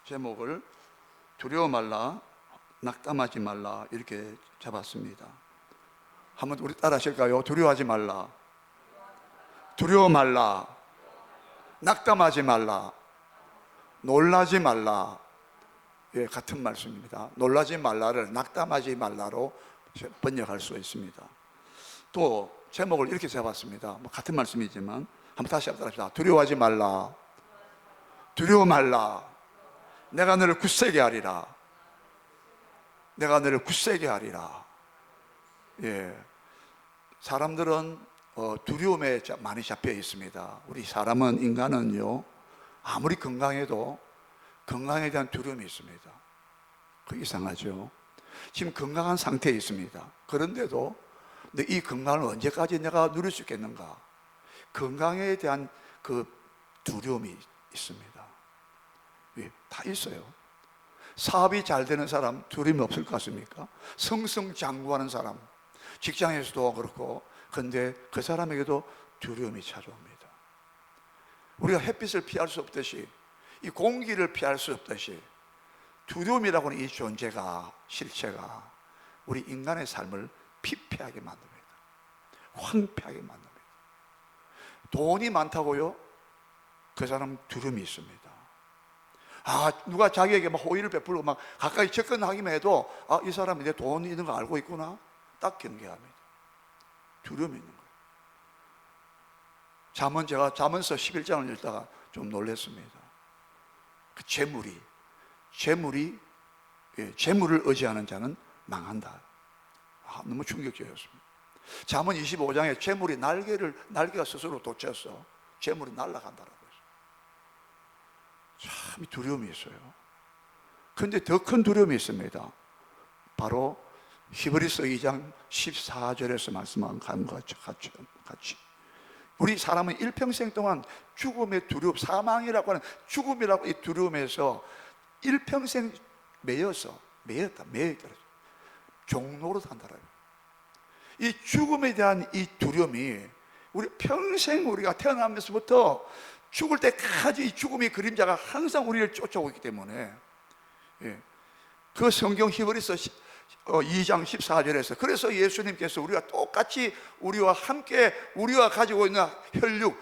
제목을 두려워 말라, 낙담하지 말라 이렇게 잡았습니다. 한번 우리 따라 하실까요? 두려워하지 말라, 두려워 말라, 낙담하지 말라, 놀라지 말라. 예, 같은 말씀입니다. 놀라지 말라를 낙담하지 말라로 번역할 수 있습니다. 또 제목을 이렇게 잡았습니다. 뭐 같은 말씀이지만 한번 다시 한번 합시다. 두려워하지 말라, 두려워 말라, 내가 너를 굳세게 하리라, 내가 너를 굳세게 하리라. 예, 사람들은 두려움에 많이 잡혀 있습니다. 우리 사람은, 인간은요, 아무리 건강해도 건강에 대한 두려움이 있습니다. 그 이상하죠. 지금 건강한 상태에 있습니다. 그런데도 이 건강을 언제까지 내가 누릴 수 있겠는가? 건강에 대한 그 두려움이 있습니다. 예, 다 있어요. 사업이 잘 되는 사람 두려움이 없을 것 같습니까? 승승장구하는 사람, 직장에서도 그렇고, 근데 그 사람에게도 두려움이 찾아옵니다. 우리가 햇빛을 피할 수 없듯이, 이 공기를 피할 수 없듯이, 두려움이라고 하는 이 존재가, 실체가 우리 인간의 삶을 피폐하게 만듭니다. 황폐하게 만듭니다. 돈이 많다고요? 그 사람 두려움이 있습니다. 누가 자기에게 막 호의를 베풀고 막 가까이 접근하기만 해도 이 사람이 내 돈이 있는 거 알고 있구나, 딱 경계합니다. 두려움이 있는 거예요. 제가 잠언서 11장을 읽다가 좀 놀랐습니다. 그 재물을 의지하는 자는 망한다. 너무 충격적이었습니다. 잠언 25장에 재물이 날개가 스스로 돋쳐서 재물이 날아간다라고 했어요. 참 두려움이 있어요. 그런데 더 큰 두려움이 있습니다. 바로 히브리서 2장 14절에서 말씀한 것과 같이 우리 사람은 일평생 동안 죽음의 두려움, 사망이라고 하는 죽음이라고 이 두려움에서 일평생 매였다. 종로로 산다라고요. 이 죽음에 대한 이 두려움이 우리 평생, 우리가 태어나면서부터 죽을 때까지 이 죽음의 그림자가 항상 우리를 쫓아오기 때문에, 예, 그 성경 히브리서 2장 14절에서 그래서 예수님께서 우리가 똑같이 우리와 함께 우리가 가지고 있는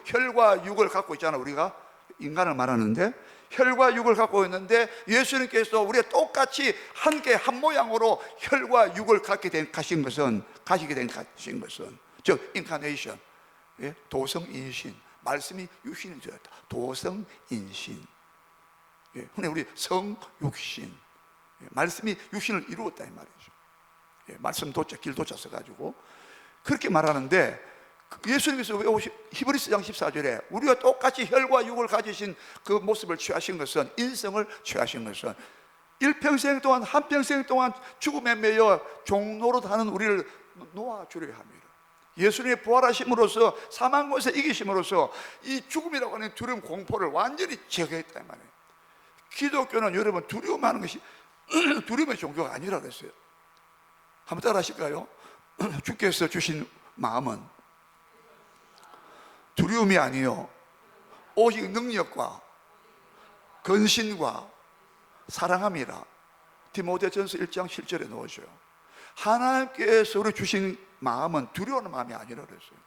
혈과 육을 갖고 있잖아. 우리가 인간을 말하는데 혈과 육을 갖고 있는데 예수님께서 우리가 똑같이 함께 한 모양으로 혈과 육을 가지게 된 것은 즉 인카네이션, 예? 도성인신, 말씀이 육신이 되었다. 도성인신, 예, 흔히 우리 성육신, 예, 말씀이 육신을 이루었다 이 말이죠. 예, 말씀 도자, 길 도자 써가지고 그렇게 말하는데, 예수님께서 히브리서장 14절에 우리가 똑같이 혈과 육을 가지신 그 모습을 취하신 것은, 인성을 취하신 것은 일평생 동안, 한평생 동안 죽음에 매여 종노릇 하는 우리를 놓아주려 합니다. 예수님의 부활하심으로써 사망권에서 이기심으로써 이 죽음이라고 하는 두려움, 공포를 완전히 제거했다 이 말이에요. 기독교는 여러분 두려움하는 것이 두려움의 종교가 아니라 그랬어요. 한번 따라 하실까요? 주께서 주신 마음은 두려움이 아니요 오직 능력과 근신과 사랑함이라. 디모데전서 1장 7절에 넣어줘요. 하나님께서 우리 주신 마음은 두려워하는 마음이 아니라 그랬어요.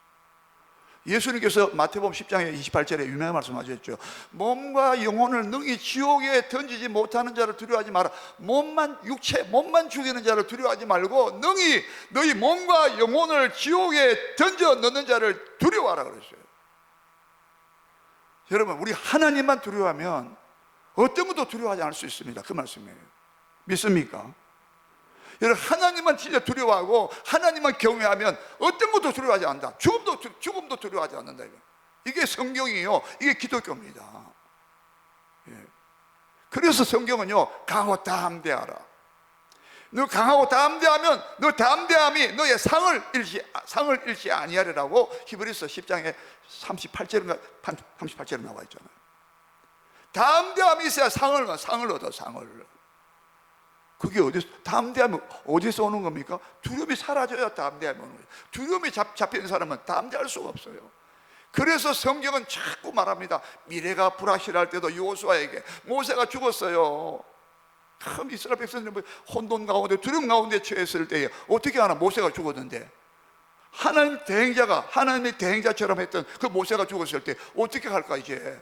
예수님께서 마태복음 10장에 28절에 유명한 말씀하셨죠. 몸과 영혼을 능히 지옥에 던지지 못하는 자를 두려워하지 마라. 몸만 죽이는 자를 두려워하지 말고 능히 너희 몸과 영혼을 지옥에 던져 넣는 자를 두려워하라 그랬어요. 여러분, 우리 하나님만 두려워하면 어떤 것도 두려워하지 않을 수 있습니다. 그 말씀이에요. 믿습니까? 여러분, 하나님만 진짜 두려워하고 하나님만 경외하면 어떤 것도 두려워하지 않는다. 죽음도 두려워하지 않는다. 이게 성경이에요. 이게 기독교입니다. 예. 그래서 성경은요, 강하고 담대하라. 너 강하고 담대하면 너 담대함이 너의 상을 잃지 아니하리라고 히브리서 10장에 38절에 나와 있잖아요. 담대함이 있어야 상을 얻어. 그게 담대함이 어디서 오는 겁니까? 두려움이 사라져야 담대함이 오는 거예요. 두려움이 잡히는 사람은 담대할 수가 없어요. 그래서 성경은 자꾸 말합니다. 미래가 불확실할 때도 여호수아에게, 모세가 죽었어요. 참 이스라엘 백성들이 혼돈 가운데 두려움 가운데 처했을 때에 어떻게 하나, 모세가 죽었는데 하나님 대행자가, 하나님의 대행자처럼 했던 그 모세가 죽었을 때 어떻게 할까? 이제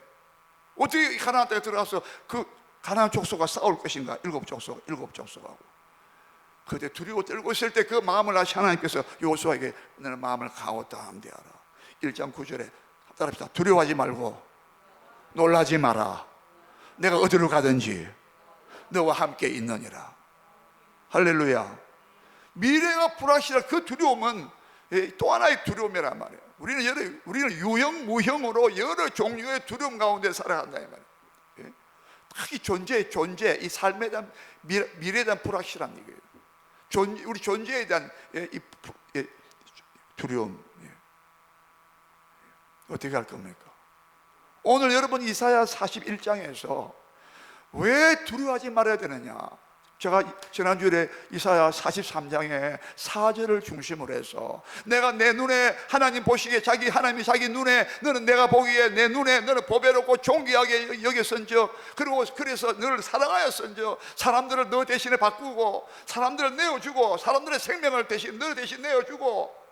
어떻게 가나안 땅에 들어가서 그 가나안 족속과 싸울 것인가? 일곱 족속하고. 그때 두려워 떨고 있을 때 그 마음을 다시 하나님께서 여호수아에게 너는 마음을 강하다 함대하라. 1장 9절에 따라합시다. 두려워하지 말고 놀라지 마라. 내가 어디로 가든지 너와 함께 있느니라. 할렐루야. 미래가 불확실한 그 두려움은 또 하나의 두려움이란 말이에요. 우리는 유형 무형으로 여러 종류의 두려움 가운데 살아간다 이 말이에요. 이 존재, 이 삶에 대한 미래에 대한 불확실한 얘기예요. 우리 존재에 대한 두려움. 어떻게 할 겁니까? 오늘 여러분 이사야 41장에서 왜 두려워하지 말아야 되느냐? 제가 지난주에 이사야 43장에 4절을 중심으로 해서 내가 내 눈에, 하나님 보시기에, 하나님이 자기 눈에, 너는 내가 보기에 내 눈에 너는 보배롭고 존귀하게 여겼은즉, 그리고 그래서 너를 사랑하였은즉 사람들을 너 대신에 바꾸고 사람들을 내어주고 사람들의 생명을 너 대신 내어주고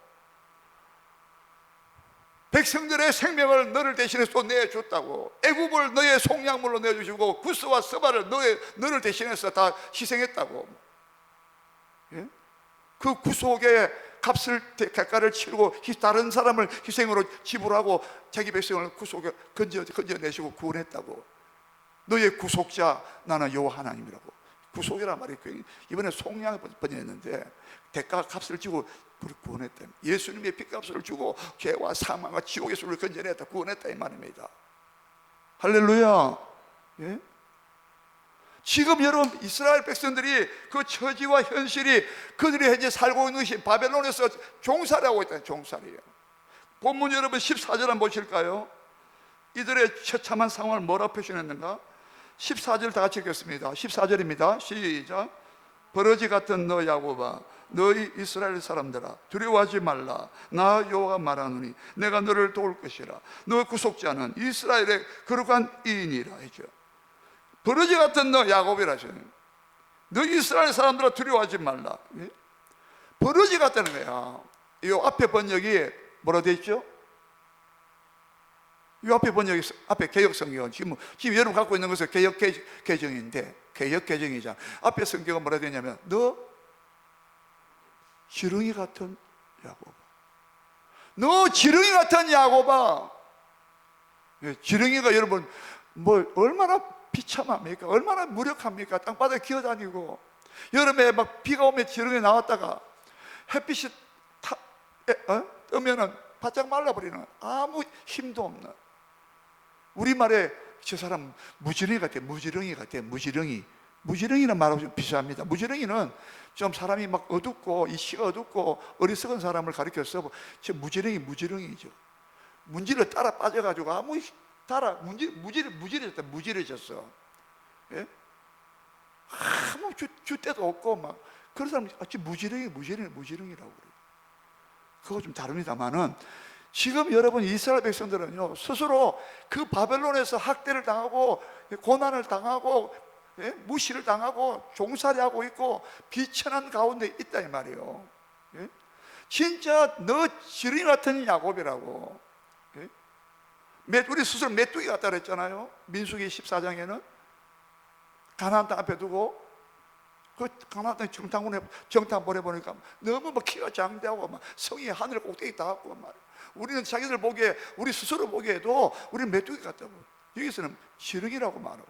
백성들의 생명을 너를 대신해서 또 내줬다고. 애굽을 너의 속량물로 내주시고 구스와 스바를 너를 대신해서 다 희생했다고. 예? 그 구속의 대가를 치르고 다른 사람을 희생으로 지불하고 자기 백성을 구속에 건져내시고 구원했다고. 너의 구속자 나는 여호와 하나님이라고. 구속이란 말이 이번에 속량을 번역했는데 대가 값을 지고 우리 구원했다. 예수님의 핏값을 주고 죄와 사망과 지옥에서 우리를 건져냈다, 구원했다 이 말입니다. 할렐루야. 예? 지금 여러분 이스라엘 백성들이 그 처지와 현실이 그들이 현재 살고 있는 것이 바벨론에서 종살이 하고 있다는 종살이에요. 본문 여러분 14절 한번 보실까요? 이들의 처참한 상황을 뭐라 표현했는가? 14절 다 같이 읽겠습니다. 14절입니다. 시작. 버러지 같은 너 야곱아, 너희 이스라엘 사람들아, 두려워하지 말라. 나 여호와가 말하노니 내가 너를 도울 것이라. 너 구속자는 이스라엘의 거룩한 이인이라 했죠. 버러지 같은 너 야곱이라 하셔요. 너 이스라엘 사람들아 두려워하지 말라. 버러지 같다는 거야. 이 앞에 번역이 뭐라 되어 있죠? 이 앞에 번역이, 앞에 개혁성경, 지금 여러분 갖고 있는 것은 개혁개정인데, 개혁개정이잖아. 앞에 성경은 뭐라 되냐면 너 지렁이 같은 야곱아, 너 지렁이 같은 야곱아. 지렁이가 여러분 뭐 얼마나 비참합니까? 얼마나 무력합니까? 땅바닥에 기어다니고 여름에 막 비가 오면 지렁이 나왔다가 햇빛이 뜨면은 바짝 말라버리는, 아무 힘도 없는. 우리말에 저 사람 무지렁이 같아. 무지렁이는 말하고 좀 비슷합니다. 무지렁이는 좀 사람이 막 어둡고 이씨가 어둡고 어리석은 사람을 가리켜서 저 무지렁이죠. 문지를 따라 빠져가지고 아무 무지해졌어. 예? 아무 주 때도 없고 막 그런 사람 무지렁이라고 그래요. 그거 좀 다릅니다만은 지금 여러분 이스라엘 백성들은요 스스로 그 바벨론에서 학대를 당하고 고난을 당하고 무시를 당하고 종살이하고 있고 비천한 가운데 있다 이 말이에요. 진짜 너 지렁이 같은 야곱이라고. 우리 스스로 메뚜기 같다 그랬잖아요. 민수기 14장에는 가나안 땅 앞에 두고 그 가나안 땅 정탐 보내보니까 너무 막 키가 장대하고 막 성이 하늘 꼭대기 닿았고 말. 우리는 자기들 보기에, 우리 스스로 보기에도 우리는 메뚜기 같다고. 여기서는 지렁이라고 말하고.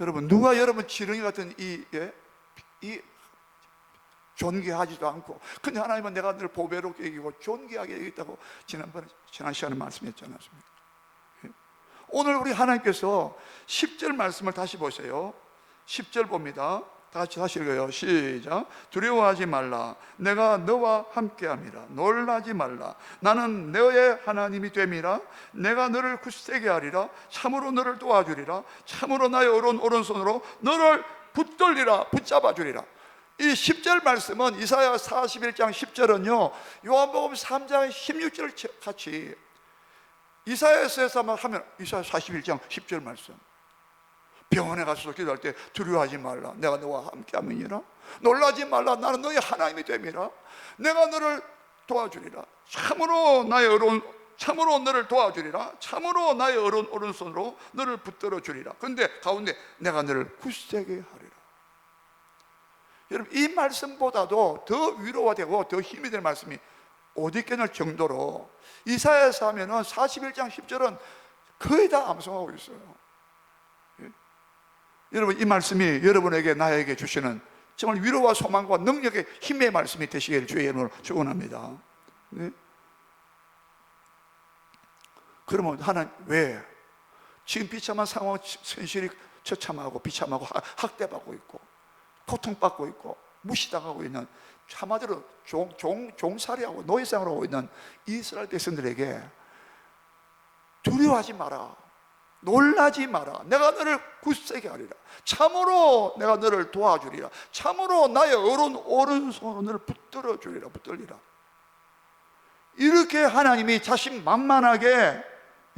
여러분 누가 여러분 지렁이 같은 이 존귀하지도 않고, 근데 하나님은 내가 늘 보배롭게 여기고 존귀하게 여기겠다고 지난 시간에 말씀했지 않았습니까? 오늘 우리 하나님께서 10절 말씀을 다시 보세요. 10절 봅니다. 다 같이 다시 읽어요. 시작. 두려워하지 말라. 내가 너와 함께함이라. 놀라지 말라. 나는 너의 하나님이 됨이라. 내가 너를 굳세게 하리라. 참으로 너를 도와주리라. 참으로 나의 오른손으로 너를 붙들리라. 붙잡아 주리라. 이 10절 말씀은 이사야 41장 10절은요 요한복음 3장 16절 같이 이사야서에서만 하면 이사야 41장 10절 말씀, 병원에 가서 기도할 때 두려워하지 말라, 내가 너와 함께함이니라. 놀라지 말라, 나는 너의 하나님이 됨이라. 내가 너를 도와주리라. 참으로 나의 참으로 너를 도와주리라. 참으로 나의 오른손으로 너를 붙들어 주리라. 그런데 가운데 내가 너를 굳세게 하리라. 여러분, 이 말씀보다도 더 위로가 되고 더 힘이 될 말씀이 어디 있겠는 정도로 이사야서 하면은 41장 10절은 거의 다 암송하고 있어요. 예? 여러분, 이 말씀이 여러분에게 나에게 주시는 정말 위로와 소망과 능력의 힘의 말씀이 되시기를 주의 이름으로 축원합니다. 네? 그러면 하나님, 왜 지금 비참한 상황 현실이 처참하고 비참하고 학대받고 있고 고통받고 있고 무시당하고 있는, 한마디로 종살이하고 노예생활을 하고 있는 이스라엘 백성들에게 두려워하지 마라, 놀라지 마라, 내가 너를 굳세게 하리라. 참으로 내가 너를 도와주리라. 참으로 나의 오른손으로 너를 붙들어 주리라. 붙들리라. 이렇게 하나님이 자신만만하게,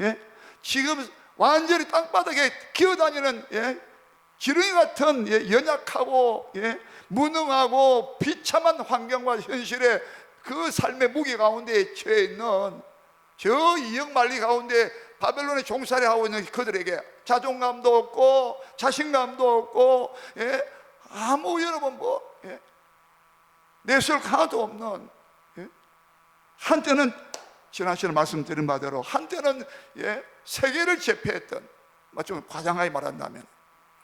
예? 지금 완전히 땅바닥에 기어다니는, 예? 지렁이 같은, 예? 연약하고, 예? 무능하고 비참한 환경과 현실의 그 삶의 무게 가운데 처해 있는 저 이역만리 가운데 바벨론의 종살이 하고 있는 그들에게 자존감도 없고 자신감도 없고, 예? 아무, 여러분 예? 내술 하나도 없는, 예? 한때는 지난 시간에 말씀드린 바대로 한때는, 예? 세계를 제패했던, 좀 과장하게 말한다면,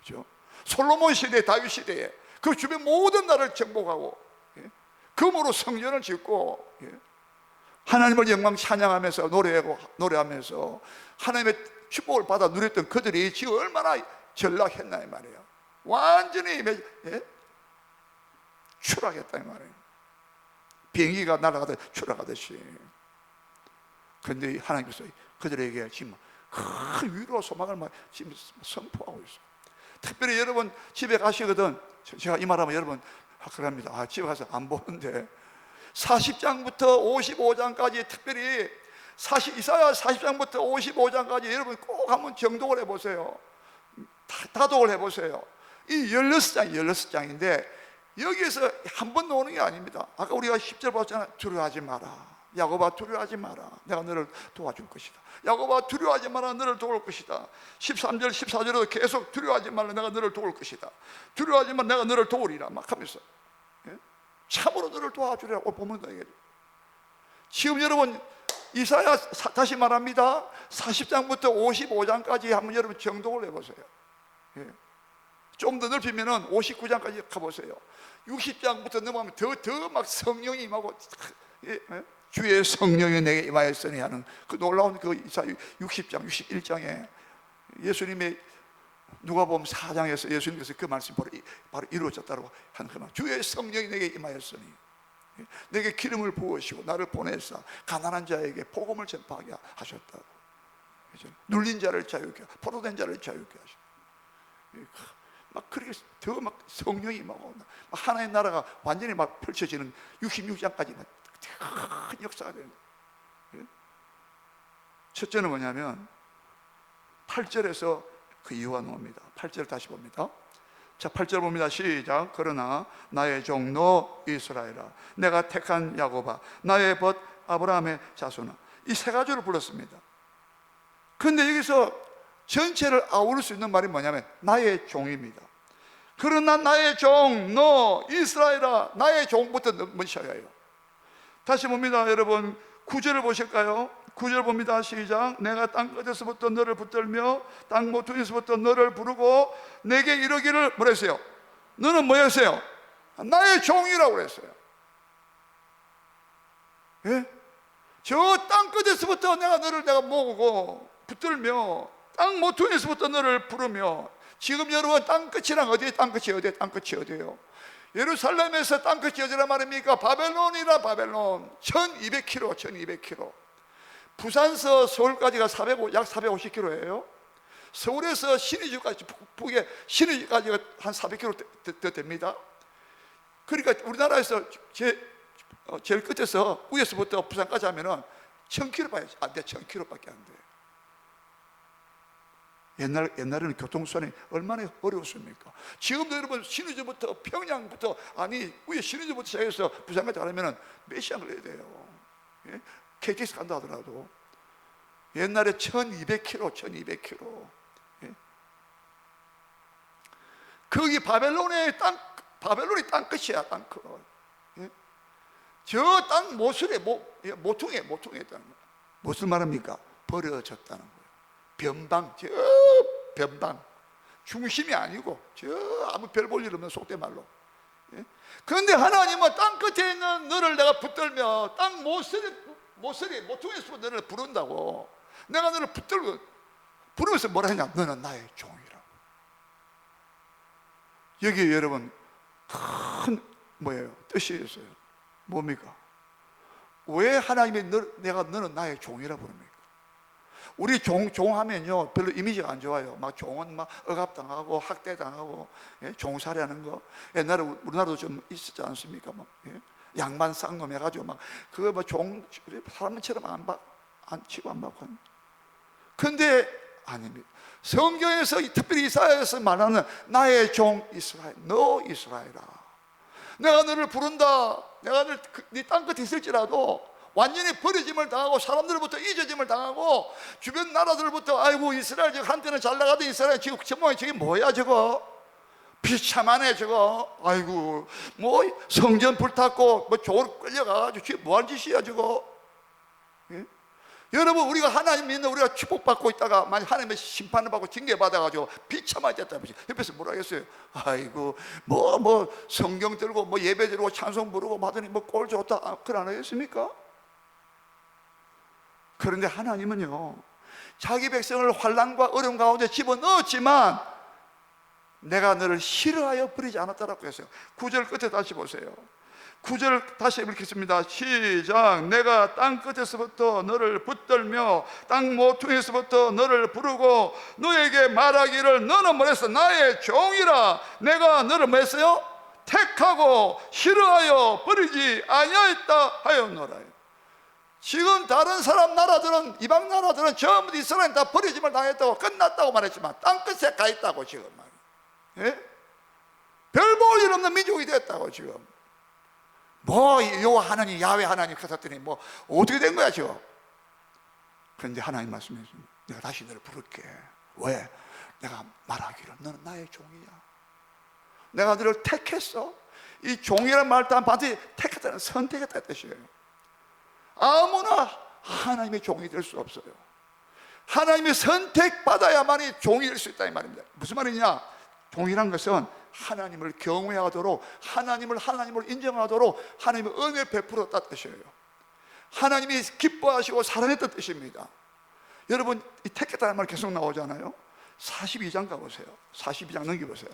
그렇죠? 솔로몬 시대, 다윗 시대에 그 주변 모든 나라를 정복하고, 예? 금으로 성전을 짓고, 예? 하나님을 영광 찬양하면서 노래하면서 하나님의 축복을 받아 누렸던 그들이 지금 얼마나 전락했나 이 말이에요. 완전히, 예? 추락했다 이 말이에요. 비행기가 날아가듯 추락하듯이. 그런데 하나님께서 그들에게 지금 큰 위로와 소망을 지금 선포하고 있어요. 특별히 여러분 집에 가시거든, 제가 이 말하면 여러분 그럽니다. 집에 가서 안 보는데 40장부터 55장까지, 특별히 이사야 40장부터 55장까지 여러분 꼭 한번 정독을 해보세요. 다독을 해보세요. 이 16장인데 여기에서 한 번 나오는 게 아닙니다. 아까 우리가 10절 봤잖아요. 두려워하지 마라, 야곱아 두려워하지 마라, 내가 너를 도와줄 것이다. 야곱아 두려워하지 마라, 너를 도울 것이다. 13절 14절에도 계속 두려워하지 말라, 내가 너를 도울 것이다. 두려워하지 마라, 내가 너를 도우리라 막 하면서, 예? 참으로 너를 도와주리라고 보면 되겠죠. 지금 여러분 이사야, 다시 말합니다, 40장부터 55장까지 한번 여러분 정독을 해보세요. 예. 좀 더 넓히면 59장까지 가보세요. 60장부터 넘어가면 더 막 성령이 임하고, 예? 주의 성령이 내게 임하였으니 하는 그 놀라운 그 이사야 60장, 61장에 예수님의 누가복음 4장에서 예수님께서 그 말씀이 바로 이루어졌다고 하는 그 말, 주의 성령이 내게 임하였으니 내게 기름을 부으시고 나를 보내사 가난한 자에게 복음을 전파하게 하셨다고. 눌린 자를 자유케, 포로된 자를 자유케 하셨다. 막 그렇게 더 막 성령이 임하고 하나의 나라가 완전히 막 펼쳐지는 66장까지 큰 역사가 되는 거예요. 첫째는 뭐냐면 8절에서 그 이유가 나옵니다. 8절 다시 봅니다. 자, 8절 봅니다. 시작. 그러나 나의 종 너 이스라엘아, 내가 택한 야곱아, 나의 벗 아브라함의 자손아, 이 세 가지를 불렀습니다. 그런데 여기서 전체를 아우를 수 있는 말이 뭐냐면 나의 종입니다. 그러나 나의 종 너 이스라엘아, 나의 종부터 먼저야 해요. 다시 봅니다. 여러분 9절을 보실까요? 9절 봅니다. 시작. 내가 땅끝에서부터 너를 붙들며 땅 모퉁이에서부터 너를 부르고 내게 이르기를 뭐라 했어요? 너는 뭐였어요? 나의 종이라고 그랬어요. 예? 저 땅끝에서부터 내가 모으고 붙들며 땅 모퉁이에서부터 너를 부르며. 지금 여러분 땅끝이랑 어디에 땅끝이 어디에 땅끝이 어디예요? 예루살렘에서 땅끝이 어디라 말입니까? 바벨론이라. 바벨론 1200km 부산서 서울까지가 약 450km예요 서울에서 신의주까지, 북에 신의주까지가 한 400km 더 됩니다. 그러니까 우리나라에서 제일 끝에서 위에서부터 부산까지 하면은 1000km 봐야지. 안 돼. 1000km밖에 안 돼. 옛날에는 교통수단이 얼마나 어려웠습니까? 지금도 여러분 신의주부터 평양부터, 아니 위에 신의주부터 시작해서 부산까지 가려면 몇 시간 걸려야 돼요. 예? KTX 간다 하더라도 옛날에 1200km, 1200km. 예? 거기 바벨론이 땅끝이야, 땅끝. 예? 저 땅 모퉁이에 있다는 거예요. 무슨 말입니까? 버려졌다는 거예요. 변방, 저 변방, 중심이 아니고 저 아무 별 볼 일 없는 속된 말로. 예? 그런데 하나님은 땅 끝에 있는 너를 내가 붙들며 땅 모퉁이에서 너를 부른다고. 내가 너를 붙들고 부르면서 뭐라 하냐? 너는 나의 종이라고. 여기에 여러분 큰 뭐예요? 뜻이 있어요. 뭡니까? 왜 하나님이 너는 나의 종이라 부릅니까? 우리 종하면요 별로 이미지가 안 좋아요. 막 종은 막 억압당하고 학대당하고, 예? 종살이하는 거 옛날에 우리나라도 좀 있었지 않습니까? 막, 예? 양반 쌍놈 해가지고 막 그거 뭐 사람처럼 안 치고 안 받고. 근데 아닙니다. 성경에서 특별히 이사야에서 말하는 나의 종 이스라엘, 너 이스라엘아, 내가 너를 부른다. 내가 네 땅끝에 있을지라도 완전히 버려짐을 당하고 사람들로부터 잊어짐을 당하고 주변 나라들부터 아이고 이스라엘 저거 한때는 잘 나가던 이스라엘 지금 저게 뭐야 저거 비참하네 저거, 아이고 뭐 성전 불탔고 뭐 조로 끌려가가지고 저게 뭐하는 짓이야 저거. 예? 여러분 우리가 하나님 믿는 우리가 축복받고 있다가 만약 하나님의 심판을 받고 징계받아가지고 비참하게 됐다면 옆에서 뭐라 하겠어요? 아이고 뭐 성경 들고 뭐 예배 드리고 찬송 부르고 하더니 뭐 꼴 좋다 그걸 안 하겠습니까? 그런데 하나님은요 자기 백성을 환난과 어려움 가운데 집어넣었지만 내가 너를 싫어하여 버리지 않았다라고 했어요. 9절 끝에 다시 보세요. 9절 다시 읽겠습니다. 시작. 내가 땅 끝에서부터 너를 붙들며 땅 모퉁이에서부터 너를 부르고 너에게 말하기를 너는 뭐랬어? 나의 종이라. 내가 너를 뭐했어요? 택하고 싫어하여 버리지 아니하였다 하였노라. 지금 다른 나라들은 이방 나라들은 전부 이스라엘 다 버려짐을 당했다고 끝났다고 말했지만 땅끝에 가 있다고 지금 말이에요. 예? 별 볼 일 없는 민족이 됐다고 지금. 뭐 여호와 하나님 야훼 하나님 그랬더니 뭐 어떻게 된 거야 지금. 그런데 하나님 말씀하십니다. 내가 다시 너를 부를게. 왜? 내가 말하기를 너는 나의 종이야. 내가 너를 택했어. 이 종이라는 말 또한 반드시 택했다는 선택했다는 뜻이에요. 아무나 하나님의 종이 될 수 없어요. 하나님의 선택받아야만이 종이 될 수 있다 이 말입니다. 무슨 말이냐? 종이란 것은 하나님을 경외하도록 하나님을 인정하도록 하나님의 은혜 베풀었다 뜻이에요. 하나님이 기뻐하시고 사랑했던 뜻입니다. 여러분 이 택했다는 말 계속 나오잖아요. 42장 가보세요. 42장 넘겨보세요.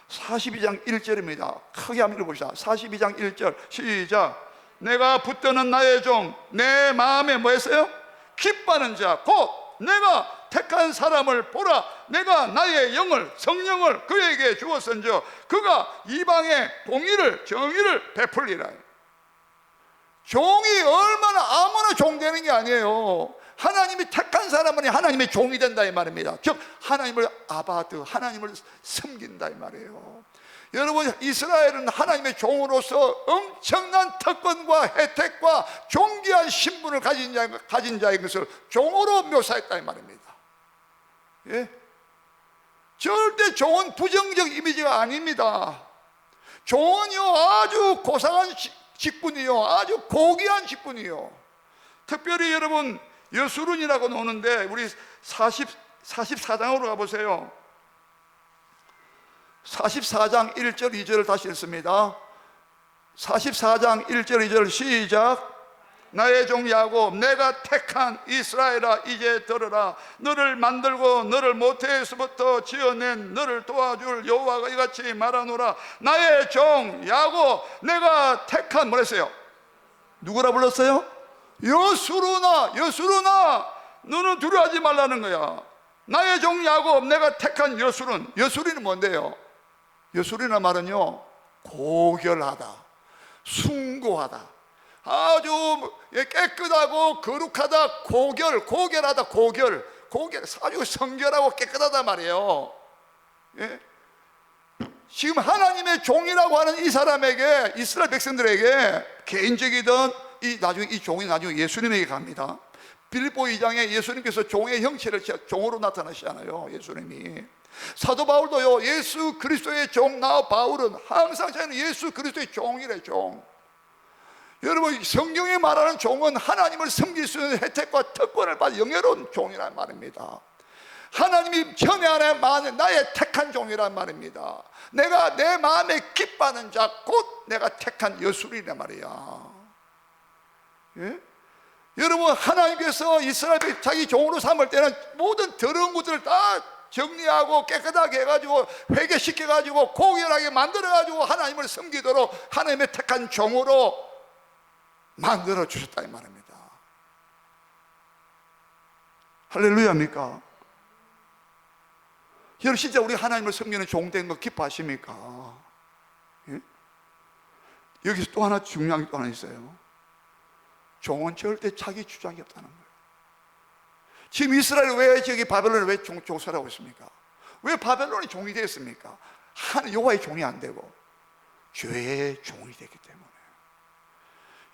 42장 1절입니다 크게 한번 읽어보시다. 42장 1절 시작. 내가 붙드는 나의 종 내 마음에 뭐 했어요? 기뻐하는 자 곧 내가 택한 사람을 보라. 내가 나의 영을 성령을 그에게 주었은즉 그가 이방의 정의를 베풀리라. 종이 얼마나 아무나 종 되는 게 아니에요. 하나님이 택한 사람은 하나님의 종이 된다 이 말입니다. 즉 하나님을 아바드 하나님을 섬긴다 이 말이에요. 여러분 이스라엘은 하나님의 종으로서 엄청난 특권과 혜택과 존귀한 신분을 가진 자인 것을 종으로 묘사했다 이 말입니다. 예? 절대 종은 부정적 이미지가 아닙니다. 종은요 아주 고상한 직분이요 아주 고귀한 직분이요. 특별히 여러분 여수룬이라고 나오는데 우리 44장으로 가보세요. 44장 1절 2절을 다시 읽습니다. 44장 1절 2절 시작. 나의 종 야곱 내가 택한 이스라엘아 이제 들으라. 너를 만들고 너를 모태에서부터 지어낸 너를 도와줄 여호와가 이같이 말하노라. 나의 종 야곱 내가 택한 뭐랬어요? 누구라 불렀어요? 여수루나 너는 두려워하지 말라는 거야. 나의 종 야곱 내가 택한 여수룬은 뭔데요? 여수리란 말은요 고결하다, 숭고하다, 아주 깨끗하고 거룩하다, 고결하다, 고결, 아주 성결하고 깨끗하단 말이에요. 예? 지금 하나님의 종이라고 하는 이 사람에게, 이스라엘 백성들에게 개인적이든 나중에 이 종이 나중에 예수님에게 갑니다. 빌립보 2장에 예수님께서 종의 형체를 종으로 나타나시잖아요. 예수님이. 사도 바울도요, 예수 그리스도의 종 나 바울은 항상 저는 예수 그리스도의 종이래. 종. 여러분, 성경이 말하는 종은 하나님을 섬길 수 있는 혜택과 특권을 받은 영예로운 종이란 말입니다. 하나님이 전에 안에 나의 택한 종이란 말입니다. 내가 내 마음에 기뻐하는 자 곧 내가 택한 여술이란 말이야. 예? 여러분, 하나님께서 이스라엘 자기 종으로 삼을 때는 모든 더러운 것들을 다 정리하고 깨끗하게 해가지고 회개시켜가지고 고결하게 만들어가지고 하나님을 섬기도록 하나님의 택한 종으로 만들어 주셨다 이 말입니다. 할렐루야입니까? 여러분, 진짜 우리 하나님을 섬기는 종 된 거 기뻐하십니까? 예? 여기서 또 하나 중요한 게 또 하나 있어요. 종은 절대 자기 주장이 없다는 거예요. 지금 이스라엘이 왜 저기 바벨론에 왜 종살하고 있습니까? 왜 바벨론이 종이 되었습니까? 여호와의 종이 안 되고 죄의 종이 되기 때문에.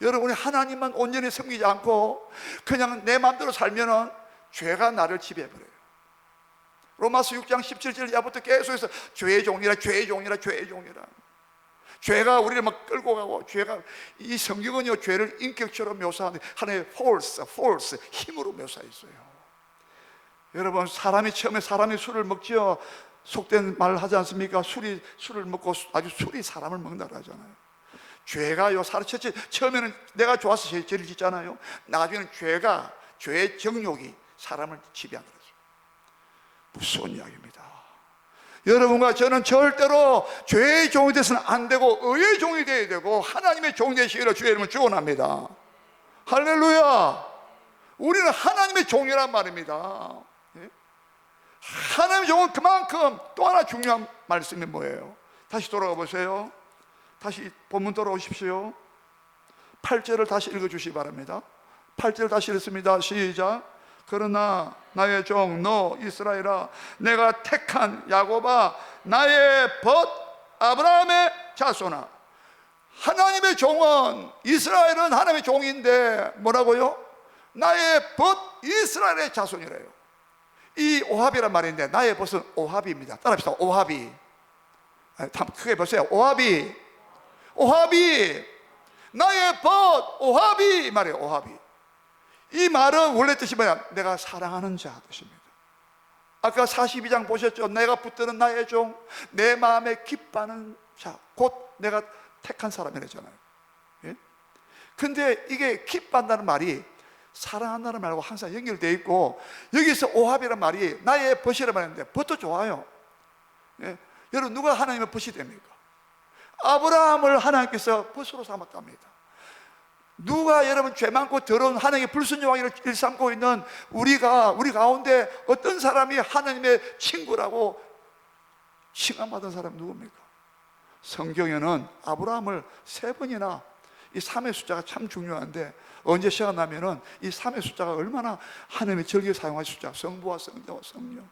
여러분이 하나님만 온전히 섬기지 않고 그냥 내 마음대로 살면은 죄가 나를 지배해버려요. 로마서 6장 17절 이하부터 계속해서 죄의 종이라, 죄의 종이라, 죄의 종이라. 죄가 우리를 막 끌고 가고, 죄가, 이 성경은요, 죄를 인격처럼 묘사하는데 하나의 force, 힘으로 묘사했어요. 여러분, 사람이 처음에 사람이 술을 먹지요. 속된 말 하지 않습니까? 술을 먹고 아주 술이 사람을 먹는다고 하잖아요. 죄가요, 처음에는 내가 좋아서 죄를 짓잖아요. 나중에는 죄의 정욕이 사람을 지배하는 거죠. 무서운 이야기입니다. 여러분과 저는 절대로 죄의 종이 돼서는 안 되고 의의 종이 되어야 되고 하나님의 종이 되시기를 주의 이름으로 축원합니다. 할렐루야. 우리는 하나님의 종이란 말입니다. 하나님의 종은 그만큼 또 하나 중요한 말씀이 뭐예요? 다시 돌아가 보세요. 다시 본문 돌아오십시오. 8절을 다시 읽어주시기 바랍니다. 8절 다시 읽습니다. 시작. 그러나 나의 종 너 이스라엘아, 내가 택한 야곱아, 나의 벗 아브라함의 자손아. 하나님의 종은, 이스라엘은 하나님의 종인데 뭐라고요? 나의 벗 이스라엘의 자손이래요. 이 오합이란 말인데 나의 벗은 오합입니다. 따라합시다. 오합이. 크게 보세요. 오합이 나의 벗 오합이 이 말이에요. 오합이. 이 말은 원래 뜻이 뭐냐? 내가 사랑하는 자 뜻입니다. 아까 42장 보셨죠? 내가 붙드는 나의 종, 내 마음에 기뻐하는 자, 곧 내가 택한 사람이랬잖아요. 예? 근데 이게 기뻐한다는 말이 사랑한다는 말하고 항상 연결되어 있고, 여기서 오합이라는 말이 나의 벗이라는 말인데, 벗도 좋아요. 예? 여러분, 누가 하나님의 벗이 됩니까? 아브라함을 하나님께서 벗으로 삼았답니다. 누가 여러분 죄 많고 더러운 하나님의 불순종하기를 일삼고 있는 우리 가운데 어떤 사람이 하나님의 친구라고 칭함받은 사람이 누굽니까? 성경에는 아브라함을 3번이나, 이 3의 숫자가 참 중요한데 언제 시간 나면은 이 3의 숫자가 얼마나 하나님의 절기에 사용하신 숫자, 성부와 성자와 성령,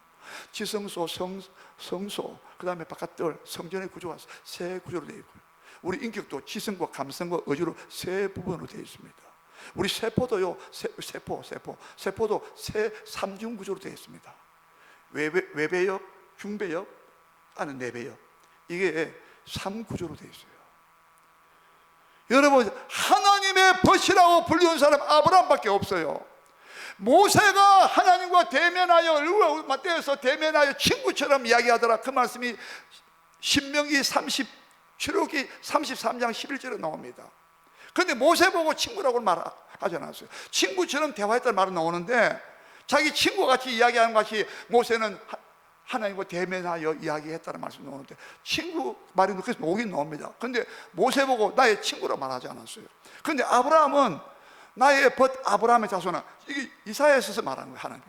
지성소, 성소, 그 다음에 바깥들 성전의 구조가 세 구조로 되어 있고요. 우리 인격도 지성과 감성과 의지로 세 부분으로 되어 있습니다. 우리 세포도요, 세포도 세 3중 구조로 되어 있습니다. 외배역, 중배역, 안은 내배역, 이게 3구조로 되어 있어요. 여러분, 하나님의 벗이라고 불리는 사람 아브라함밖에 없어요. 모세가 하나님과 대면하여 얼굴을 맞대어서 대면하여 친구처럼 이야기하더라. 그 말씀이 신명기 출애굽기 33장 11절에 나옵니다. 그런데 모세 보고 친구라고 말하지 않았어요. 친구처럼 대화했다는 말은 나오는데, 자기 친구와 같이 이야기하는 것이 모세는 하나님과 대면하여 이야기했다는 말씀이 나오는데, 친구 말이 그래서 나오긴 나옵니다. 그런데 모세 보고 나의 친구라고 말하지 않았어요. 그런데 아브라함은 나의 벗 아브라함의 자손아, 이게 이사야에서 말하는 거예요.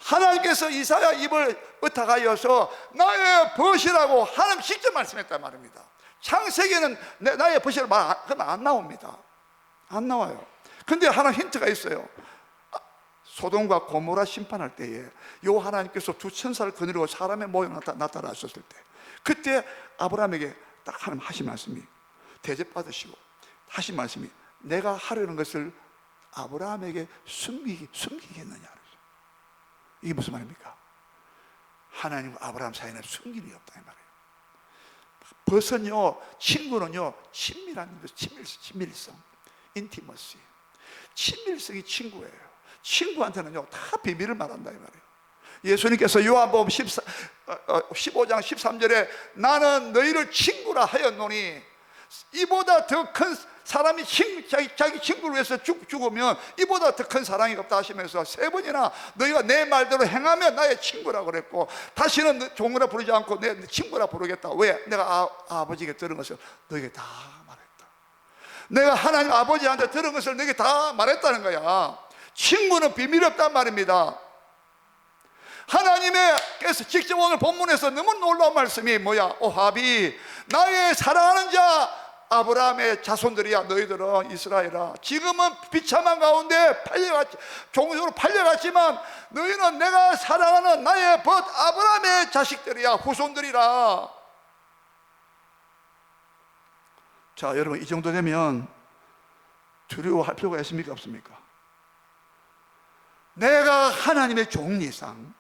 하나님께서 이사야 입을 의탁하여서 나의 벗이라고 하나님 직접 말씀했단 말입니다. 창세기에는 나의 벗이라 그러면 안 나옵니다. 안 나와요. 근데 하나 힌트가 있어요. 소돔과 고모라 심판할 때에 요 하나님께서 두 천사를 거느리고 사람의 모양 나타나셨을 때, 그때 아브라함에게 딱 하나님 하신 말씀이, 대접받으시고 하신 말씀이, 내가 하려는 것을 아브라함에게 숨기겠느냐. 이게 무슨 말입니까? 하나님과 아브라함 사이에는 숨길 일이 없다 이 말이에요. 벗은요, 친구는요, 친밀한 것, 친밀성, 인티머시, 친밀성이 친구예요. 친구한테는요 다 비밀을 말한다 이 말이에요. 예수님께서 요한복음 15장 13절에 나는 너희를 친구라 하였노니, 이보다 더 큰 사람이 자기 친구를 위해서 죽으면 이보다 더 큰 사랑이 없다 하시면서 세 번이나 너희가 내 말대로 행하면 나의 친구라 그랬고, 다시는 종으라 부르지 않고 내 친구라 부르겠다. 왜? 내가 아버지에게 들은 것을 너희에게 다 말했다. 내가 하나님 아버지한테 들은 것을 너희에게 다 말했다는 거야. 친구는 비밀이 없단 말입니다. 하나님께서 직접 오늘 본문에서 너무 놀라운 말씀이 뭐야? 오하비, 나의 사랑하는 자 아브라함의 자손들이야. 너희들은 이스라엘아, 지금은 비참한 가운데 종으로 팔려갔지만 너희는 내가 사랑하는 나의 벗 아브라함의 자식들이야, 후손들이라. 자, 여러분, 이 정도 되면 두려워할 필요가 있습니까 없습니까? 내가 하나님의 종 이상,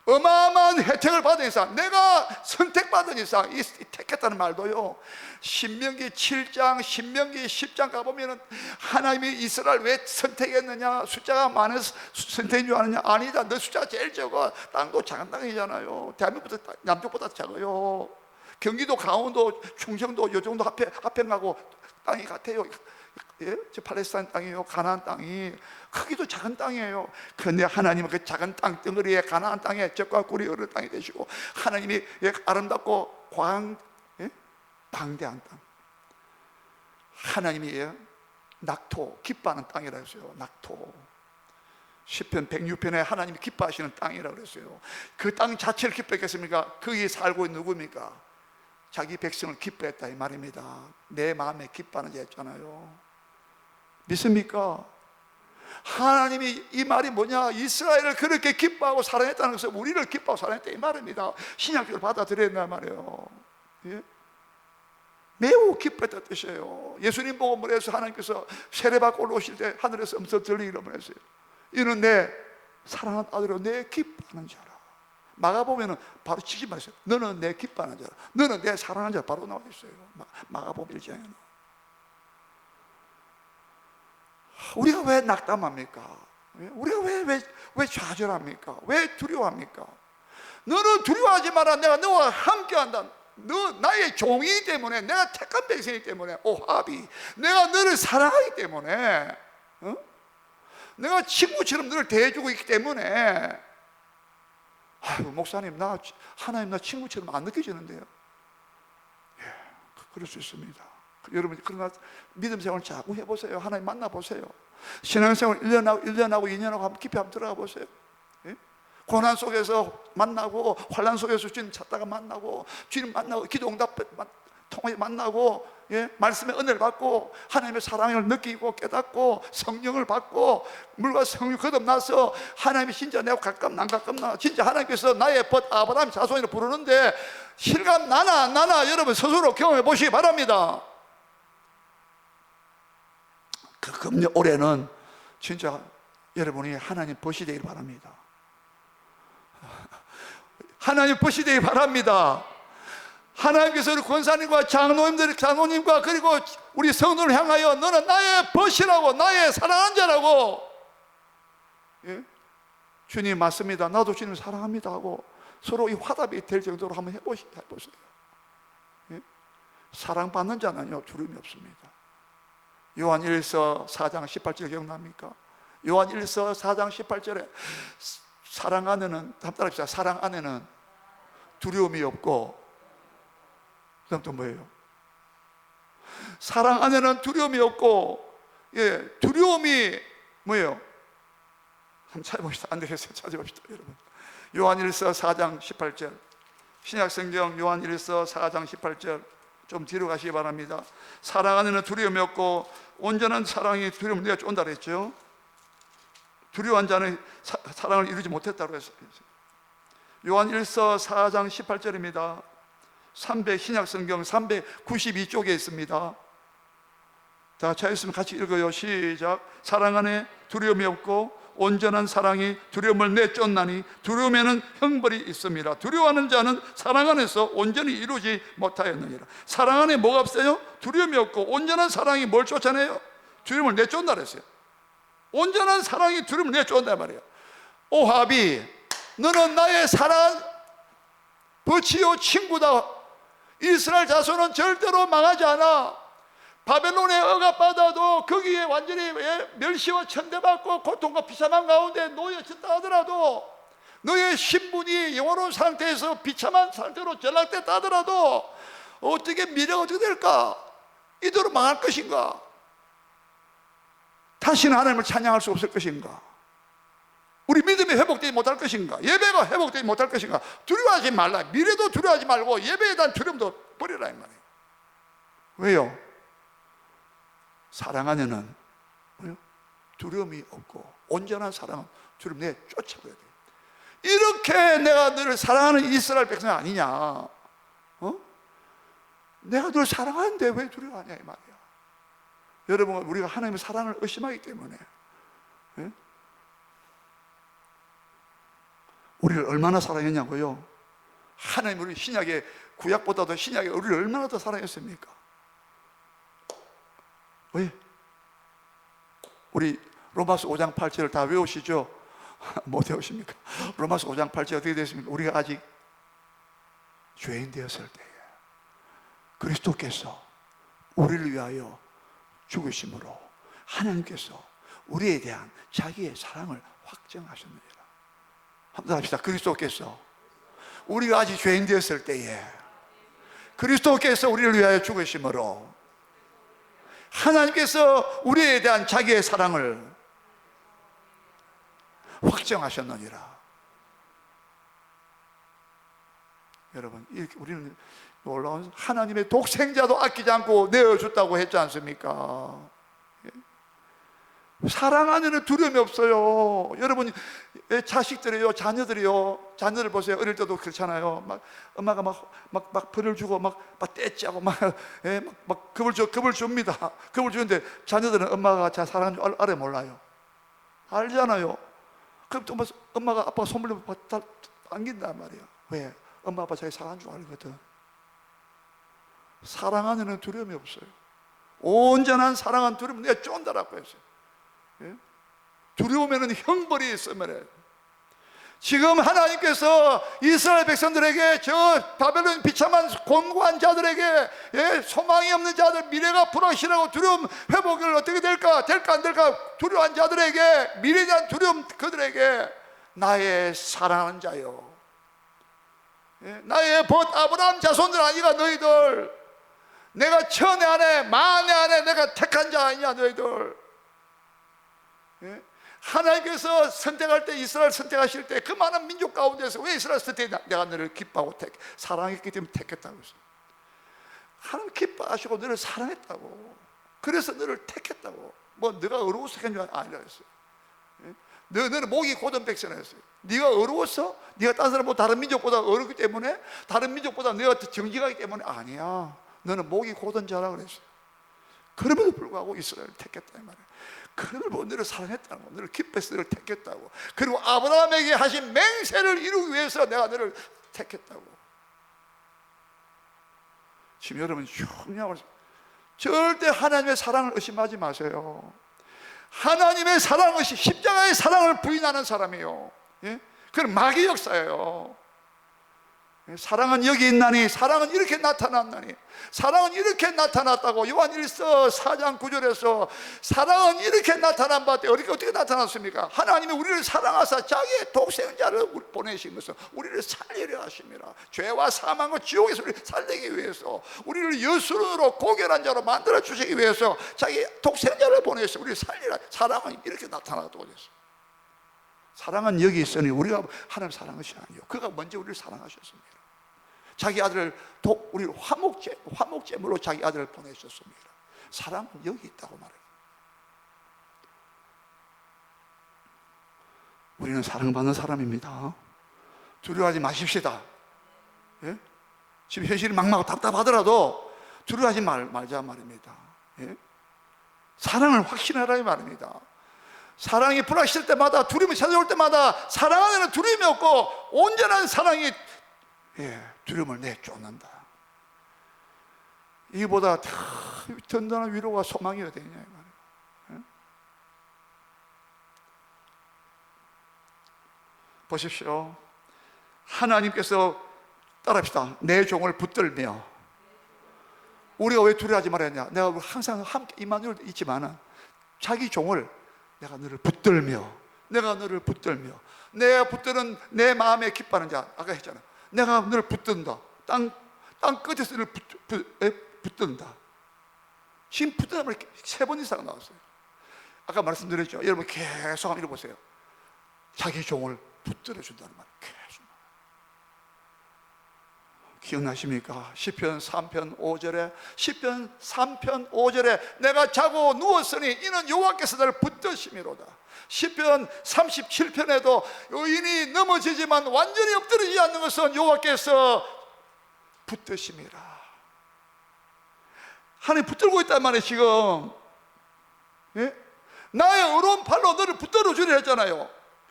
어마어마한 혜택을 받은 이상, 내가 선택받은 이상, 이 택했다는 말도요, 신명기 7장, 신명기 10장 가보면 하나님이 이스라엘 왜 선택했느냐, 숫자가 많아서 선택인 줄 아느냐? 아니다, 너 숫자가 제일 적어. 땅도 작은 땅이잖아요. 대한민국보다 남쪽보다 작아요. 경기도, 강원도, 충청도 요 정도 합평하고 땅이 같아요. 예? 저 팔레스타인 땅이에요. 가나안 땅이 크기도 작은 땅이에요. 그런데 하나님은 그 작은 땅 덩어리에, 가나안 땅에 적과 꿀이 흐르는 땅이 되시고, 하나님이 아름답고 방대한 땅, 하나님이 낙토, 기뻐하는 땅이라 했어요. 낙토. 시편 106편에 하나님이 기뻐하시는 땅이라 그랬어요. 그 땅 자체를 기뻐했겠습니까? 거기에 살고 있는 누구입니까? 자기 백성을 기뻐했다 이 말입니다. 내 마음에 기뻐하는 자 있잖아요. 믿습니까? 하나님이 이 말이 뭐냐? 이스라엘을 그렇게 기뻐하고 사랑했다는 것은 우리를 기뻐하고 사랑했다 이 말입니다. 신약적으로 받아들여야 된단 말이에요. 예? 매우 기뻐했다 뜻이에요. 예수님 보고 뭐래서 하나님께서 세례받고 올라오실 때 하늘에서 음성 들리기로 뭐랬어요? 이는 내 사랑하는 아들로 내 기뻐하는 자라. 마가복음에는 바로 지금 말했어요. 너는 내 기뻐하는 자라, 너는 내 사랑하는 자라, 바로 나와 있어요. 마가복음 1장에는. 우리가 왜 낙담합니까? 우리가 왜 좌절합니까? 왜 두려워합니까? 너는 두려워하지 마라. 내가 너와 함께한다. 너 나의 종이기 때문에, 내가 택한 백성이기 때문에, 오하비, 내가 너를 사랑하기 때문에, 내가 친구처럼 너를 대해주고 있기 때문에. 아유, 목사님, 하나님 나 친구처럼 안 느껴지는데요. 예, 그럴 수 있습니다. 여러분, 그러나 믿음 생활 자꾸 해보세요. 하나님 만나보세요. 신앙생활 1년하고 2년하고 한번 깊이 한번 들어가 보세요. 예? 고난 속에서 만나고, 환난 속에서 주님 찾다가 만나고, 주님 만나고, 기도 응답 통해 만나고, 예? 말씀의 은혜를 받고, 하나님의 사랑을 느끼고 깨닫고, 성령을 받고, 물과 성령 거듭나서 하나님이 진짜 내가 가깝나 안 가깝나, 진짜 하나님께서 나의 벗 아브라함 자손이라 부르는데 실감 나나 안 나나, 여러분 스스로 경험해 보시기 바랍니다. 그 금년 올해는 진짜 여러분이 하나님 벗이 되길 바랍니다. 하나님 벗이 되길 바랍니다. 하나님께서 우리 권사님과 장로님과 그리고 우리 성도를 향하여 너는 나의 벗이라고, 나의 사랑하는 자라고, 예? 주님 맞습니다, 나도 주님 사랑합니다 하고 서로 이 화답이 될 정도로 한번 해보세요. 예? 사랑받는 자는요 두려움이 없습니다. 요한 1서 4장 18절 기억납니까? 요한 1서 4장 18절에 사랑 안에는, 따라합시다. 사랑 안에는 두려움이 없고, 그 다음 또 뭐예요? 사랑 안에는 두려움이 없고, 예, 두려움이 뭐예요? 한번 찾아봅시다. 안 되겠어요. 찾아봅시다, 여러분. 요한 1서 4장 18절. 신약성경 요한 1서 4장 18절. 좀 뒤로 가시기 바랍니다. 사랑 안에는 두려움이 없고 온전한 사랑이 두려움을 내쫓는다 그랬죠. 두려워한 자는 사랑을 이루지 못했다고 했어요. 요한 1서 4장 18절입니다. 신약성경 392쪽에 있습니다. 다 찾았으면 같이 읽어요. 시작. 사랑 안에 두려움이 없고 온전한 사랑이 두려움을 내쫓나니 두려움에는 형벌이 있습니다. 두려워하는 자는 사랑 안에서 온전히 이루지 못하였느니라. 사랑 안에 뭐가 없어요? 두려움이 없고 온전한 사랑이 뭘 쫓아내요? 두려움을 내쫓는다 그랬어요. 온전한 사랑이 두려움을 내쫓는단 말이에요. 오합이 너는 나의 사랑 버치요 친구다. 이스라엘 자손은 절대로 망하지 않아. 바벨론에 억압받아도 거기에 완전히 멸시와 천대받고 고통과 비참한 가운데 놓여졌다 하더라도, 너의 신분이 영원한 상태에서 비참한 상태로 전락됐다 하더라도 어떻게 미래가 어떻게 될까? 이대로 망할 것인가? 다시는 하나님을 찬양할 수 없을 것인가? 우리 믿음이 회복되지 못할 것인가? 예배가 회복되지 못할 것인가? 두려워하지 말라. 미래도 두려워하지 말고 예배에 대한 두려움도 버리라 이 말이에요. 왜요? 사랑 안에는 두려움이 없고 온전한 사랑은 두려움 내가 쫓아버려야 돼요. 이렇게 내가 너를 사랑하는 이스라엘 백성 아니냐? 내가 널 사랑하는데 왜 두려워하냐 이 말이야. 여러분, 우리가 하나님의 사랑을 의심하기 때문에 우리를 얼마나 사랑했냐고요? 하나님 우리 신약의 구약보다도 신약에 우리를 얼마나 더 사랑했습니까? 왜? 우리 로마서 5장 8절을 다 외우시죠? 못 외우십니까? 로마서 5장 8절 어떻게 되었습니까? 우리가 아직 죄인 되었을 때에 그리스도께서 우리를 위하여 죽으심으로 하나님께서 우리에 대한 자기의 사랑을 확정하셨느니라. 한번 합시다. 그리스도께서 우리가 아직 죄인 되었을 때에 그리스도께서 우리를 위하여 죽으심으로 하나님께서 우리에 대한 자기의 사랑을 확정하셨느니라. 여러분, 이렇게 우리는 놀라운 하나님의 독생자도 아끼지 않고 내어줬다고 했지 않습니까? 사랑 안에는 두려움이 없어요. 여러분, 자식들이요, 자녀들 보세요. 어릴 때도 그렇잖아요. 막 엄마가 막 벌을 주고 막 떼찌하고 막 겁을 줍니다. 겁을 주는데 자녀들은 엄마가 자 사랑하는 줄 알아 몰라요? 알잖아요. 그럼 또 엄마가 아빠가 손물로 당긴단 말이에요. 왜? 엄마 아빠 자기 사랑하는 줄 알거든. 사랑 안에는 두려움이 없어요. 온전한 사랑은 두려움 내가 쫀다라고 했어요. 두려움에는 형벌이 있으면, 지금 하나님께서 이스라엘 백성들에게, 저 바벨론 비참한 곤고한 자들에게, 소망이 없는 자들, 미래가 불확실하고 두려움 회복을 어떻게 될까 안 될까 두려워한 자들에게, 미래에 대한 두려움 그들에게 나의 사랑하는 자요, 나의 벗 아브라함 자손들 아니가 너희들, 내가 천의 안에 만의 안에 내가 택한 자 아니냐 너희들. 하나님께서 선택할 때, 이스라엘 선택하실 때 그 많은 민족 가운데서 왜 이스라엘 선택했냐? 내가 너를 기뻐하고 사랑했기 때문에 택했다고 했어요. 하나님 기뻐하시고 너를 사랑했다고, 그래서 너를 택했다고. 뭐 너가 어려워서 택한 줄 아니라 했어요. 너는 목이 고든 백성이었어요. 네가 어려워서, 네가 다른 사람보다 다른 민족보다 어렵기 때문에, 다른 민족보다 네가 정직하기 때문에 아니야. 너는 목이 고든 자라 그랬어요. 그럼에도 불구하고 이스라엘을 택했다 이 말이에요. 그걸 보고 너를 사랑했다고, 너를 기뻐해서 너를 택했다고, 그리고 아브라함에게 하신 맹세를 이루기 위해서 내가 너를 택했다고. 지금 여러분 중요한, 절대 하나님의 사랑을 의심하지 마세요. 하나님의 사랑을, 십자가의 사랑을 부인하는 사람이에요. 그건 마귀 역사예요. 사랑은 여기 있나니, 사랑은 이렇게 나타났나니, 사랑은 이렇게 나타났다고 요한 1서 4장 9절에서 사랑은 이렇게 나타난 바, 어떻게 나타났습니까? 하나님이 우리를 사랑하사 자기의 독생자를 보내신 것은 우리를 살리려 하심이라. 죄와 사망과 지옥에서 우리를 살리기 위해서, 우리를 여순으로 고결한 자로 만들어 주시기 위해서 자기 독생자를 보내서 우리를 살리라. 사랑은 이렇게 나타났다고 했어요. 사랑은 여기 있으니 우리가 하나님 사랑하시 아니요, 그가 먼저 우리를 사랑하셨습니다. 자기 아들을 우리 화목제물로 자기 아들을 보내셨습니다. 사랑은 여기 있다고 말해요. 우리는 사랑받는 사람입니다. 두려워하지 마십시다. 예? 지금 현실이 막막하고 답답하더라도 두려워하지 말자 말입니다. 예? 사랑을 확신하라 이 말입니다. 사랑이 불확실할 때마다, 두려움이 찾아올 때마다 사랑 안에는 두려움이 없고 온전한 사랑이 두려움을 내쫓는다. 이보다 더 든든한 위로가 소망이 어디 있냐 이 말이에요. 예? 보십시오. 하나님께서 따라합시다. 내 종을 붙들며. 우리가 왜 두려워하지 말았냐? 내가 항상 함께 임마누엘 있지만은 자기 종을 내가 너를 붙들며, 내가 너를 붙들며, 내가 붙드는 내 마음에 기뻐하는 자. 아까 했잖아. 내가 너를 붙든다. 땅 끝에서 너를 붙든다. 지금 붙든다 말이 3번 이상 나왔어요. 아까 말씀드렸죠. 여러분 계속 한번 읽어보세요. 자기 종을 붙들어 준다는 말 계속. 기억나십니까? 시편 3편 5절에, 시편 3편 5절에 내가 자고 누웠으니 이는 여호와께서 나를 붙드심이로다. 시편 37편에도 여인이 넘어지지만 완전히 엎드리지 않는 것은 여호와께서 붙드심이라. 하나님 붙들고 있단 말이에요 지금. 예? 나의 어려운 팔로 너를 붙들어 주려 했잖아요.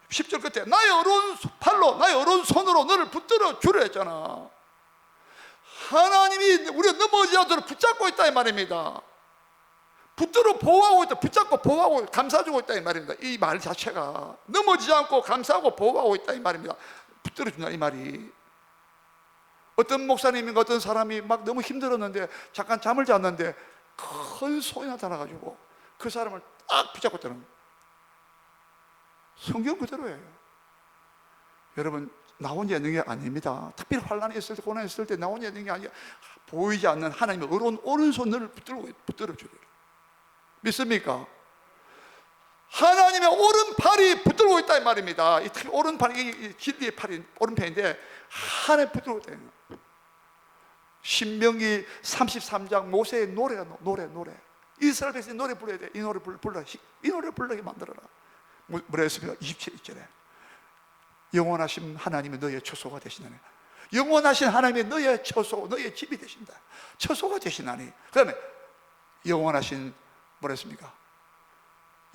10절 끝에 나의 어려운 팔로, 나의 어려운 손으로 너를 붙들어 주려 했잖아. 하나님이 우리가 넘어지지 않도록 붙잡고 있다 이 말입니다. 붙들어 보호하고 있다. 붙잡고 보호하고 감싸주고 있다 이 말입니다. 이 말 자체가 넘어지지 않고 감싸고 보호하고 있다 이 말입니다. 붙들어 준다 이 말이. 어떤 목사님인가 어떤 사람이 막 너무 힘들었는데 잠깐 잠을 잤는데 큰 소리 나타나가지고 그 사람을 딱 붙잡고 있다는 거예요. 성경 그대로예요. 여러분 나 혼자 있는 게 아닙니다. 특별히 환난이 있을 때, 고난이 있을 때 나 혼자 있는 게 아니라 보이지 않는 하나님의 어려운 오른손을 붙들어 주래요. 믿습니까? 하나님의 오른팔이 붙들고 있다 이 말입니다. 이 오른팔이 진리의 팔이 오른편인데 하나님 붙들고 있다. 신명기 33장 모세의 노래. 이스라엘 백성이 노래 불러야 돼. 이 노래 불러게 만들어라. 뭐라 했습니까? 27절에 영원하신 하나님이 너의 처소가 되시나니, 영원하신 하나님이 너의 처소, 너의 집이 되신다. 처소가 되시나니. 그 다음에 영원하신 뭐라 했습니까?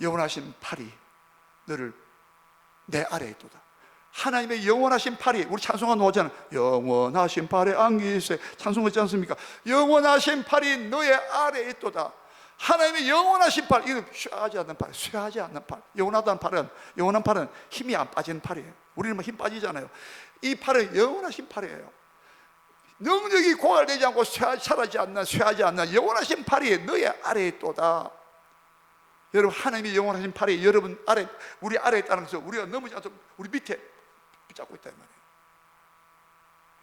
영원하신 팔이 너를 내 아래에 있도다. 하나님의 영원하신 팔이, 우리 찬송가 나오잖아요. 영원하신 팔에 안기세. 찬송하지 않습니까? 영원하신 팔이 너의 아래에 있도다. 하나님의 영원하신 팔, 이거 쇠하지 않는 팔, 쇠하지 않는 팔. 영원한 팔은 힘이 안 빠지는 팔이에요. 우리는 뭐 힘 빠지잖아요. 이 팔은 영원하신 팔이에요. 능력이 고갈되지 않고 쇠하지 않는 영원하신 팔이 너의 아래에 있도다. 여러분 하나님의 영원하신 팔이 여러분 아래, 우리 아래에 있다는 것은 우리가 넘어지지 않도록 우리 밑에 붙잡고 있다 이 말이에요.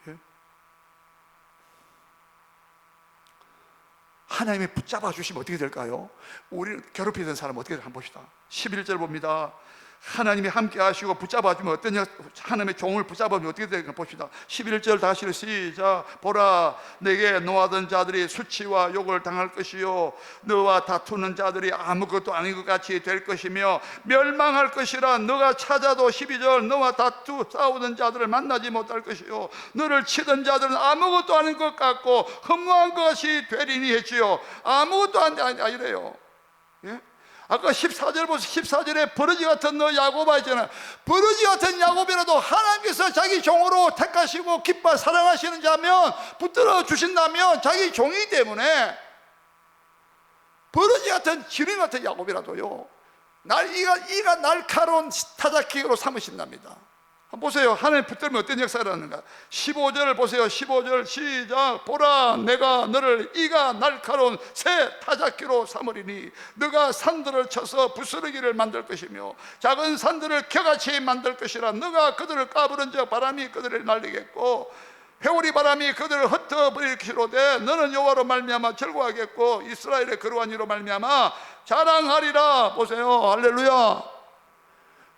예? 하나님이 붙잡아 주시면 어떻게 될까요? 우리를 괴롭히던 사람 어떻게 될까 한번 봅시다. 11절 봅니다. 하나님이 함께 하시고 붙잡아주면 어떠냐, 하나님의 종을 붙잡아주면 어떻게 될까 봅시다. 11절 다시 시작. 보라, 내게 노하던 자들이 수치와 욕을 당할 것이요 너와 다투는 자들이 아무것도 아닌 것 같이 될 것이며 멸망할 것이라. 너가 찾아도 12절 너와 싸우던 자들을 만나지 못할 것이요 너를 치던 자들은 아무것도 아닌 것 같고 허무한 것이 되리니 했지요. 아무것도 아니래요. 예? 아까 14절 보세요. 14절에 버러지 같은 너 야곱아 있잖아요. 버러지 같은 야곱이라도 하나님께서 자기 종으로 택하시고 기뻐 사랑하시는 자면 붙들어 주신다면 자기 종이기 때문에 버러지 같은 지렁이 같은 야곱이라도요 이가 날카로운 타작기로 삼으신답니다. 한번 보세요. 하나님 붙들면 어떤 역사를 하는가. 15절 보세요. 15절 시작. 보라, 내가 너를 이가 날카로운 새 타작기로 삼으리니 너가 산들을 쳐서 부스러기를 만들 것이며 작은 산들을 겨같이 만들 것이라. 너가 그들을 까부른 적 바람이 그들을 날리겠고 회오리 바람이 그들을 흩어버릴 것이로되 너는 여호와로 말미암아 즐거워하겠고 이스라엘의 거룩한 이로 말미암아 자랑하리라. 보세요. 할렐루야.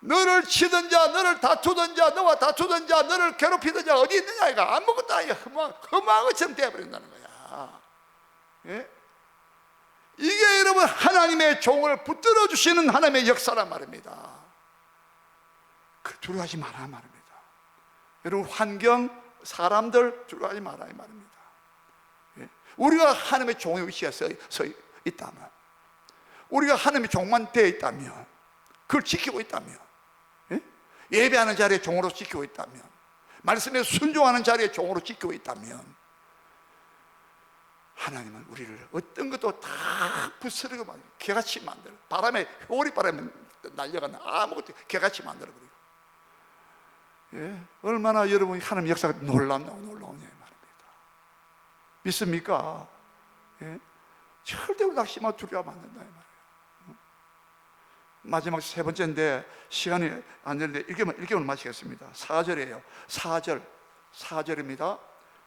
너를 치던 자, 너를 다투던 자, 너와 다투던 자, 너를 괴롭히던 자 어디 있느냐? 이가 아무것도 아니야. 험한 것처럼 되어버린다는 거야. 예? 이게 여러분 하나님의 종을 붙들어 주시는 하나님의 역사란 말입니다. 두려워하지 마라 말입니다. 여러분 환경, 사람들 두려워하지 마라 이 말입니다. 예? 우리가 하나님의 종의 위치에 서 있다면, 우리가 하나님의 종만 되어 있다면, 그걸 지키고 있다면, 예? 예배하는 자리에 종으로 지키고 있다면, 말씀에 순종하는 자리에 종으로 지키고 있다면, 하나님은 우리를 어떤 것도 다 부스러기고 개같이 만들어, 바람에 오리바람에 날려가는 아무것도 개같이 만들어버리고. 예? 얼마나 여러분이 하나님 역사가 놀랍냐고 놀라우냐 말입니다. 믿습니까? 예? 절대로 낙심하고 두려워하면 안 된다 이 말이에요. 마지막 세 번째인데 시간이 안 되는데 읽으면 마치겠습니다. 4절이에요. 4절입니다.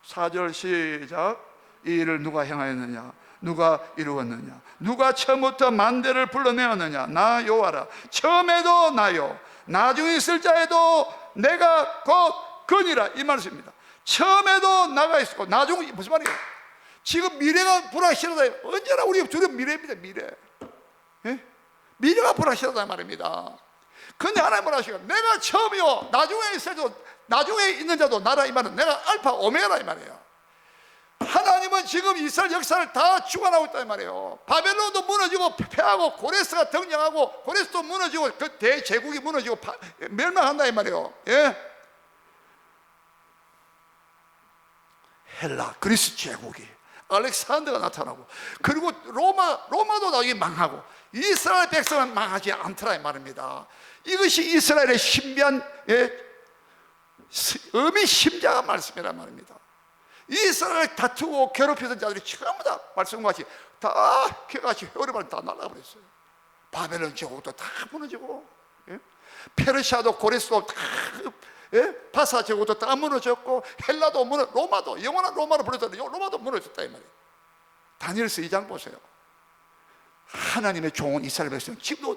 4절 시작. 이 일을 누가 행하였느냐? 누가 이루었느냐? 누가 처음부터 만대를 불러내었느냐? 나 여호와라. 처음에도 나요, 나중에 있을 자에도 내가 곧 그니라. 이 말씀입니다. 처음에도 나가 있었고 나중에 무슨 말이에요? 지금 미래가 불확실하다. 언제나 우리 두려운 미래입니다. 미래. 예? 미래가 불확실하다 말입니다. 근데 하나님은 하시고 내가 처음이요 나중에 있을 자도, 나중에 있는 자도 나라. 이 말은 내가 알파 오메가라 이 말이에요. 하나님은 지금 이스라엘 역사를 다 주관하고 있다 이 말이에요. 바벨론도 무너지고 패하고 고레스가 등장하고 고레스도 무너지고 그 대제국이 무너지고 멸망한다 이 말이에요. 예? 헬라 그리스 제국이, 알렉산더가 나타나고, 그리고 로마도 나중에 망하고 이스라엘 백성은 망하지 않더라 이 말입니다. 이것이 이스라엘의 신비한 어미 심자가 말씀이란 말입니다. 이스라엘을 다투고 괴롭히던 자들이 전부 다 말씀과 같이 다 개같이 회오리발 다 날아버렸어요. 바벨론 제국도 다 무너지고, 예? 페르시아도 고레스도 다, 예? 바사 제국도 다 무너졌고, 헬라도 로마도 영원한 로마로 불렸던 로마도 무너졌다 이 말이에요. 다니엘서 2장 보세요. 하나님의 종은 이스라엘 백성, 지금도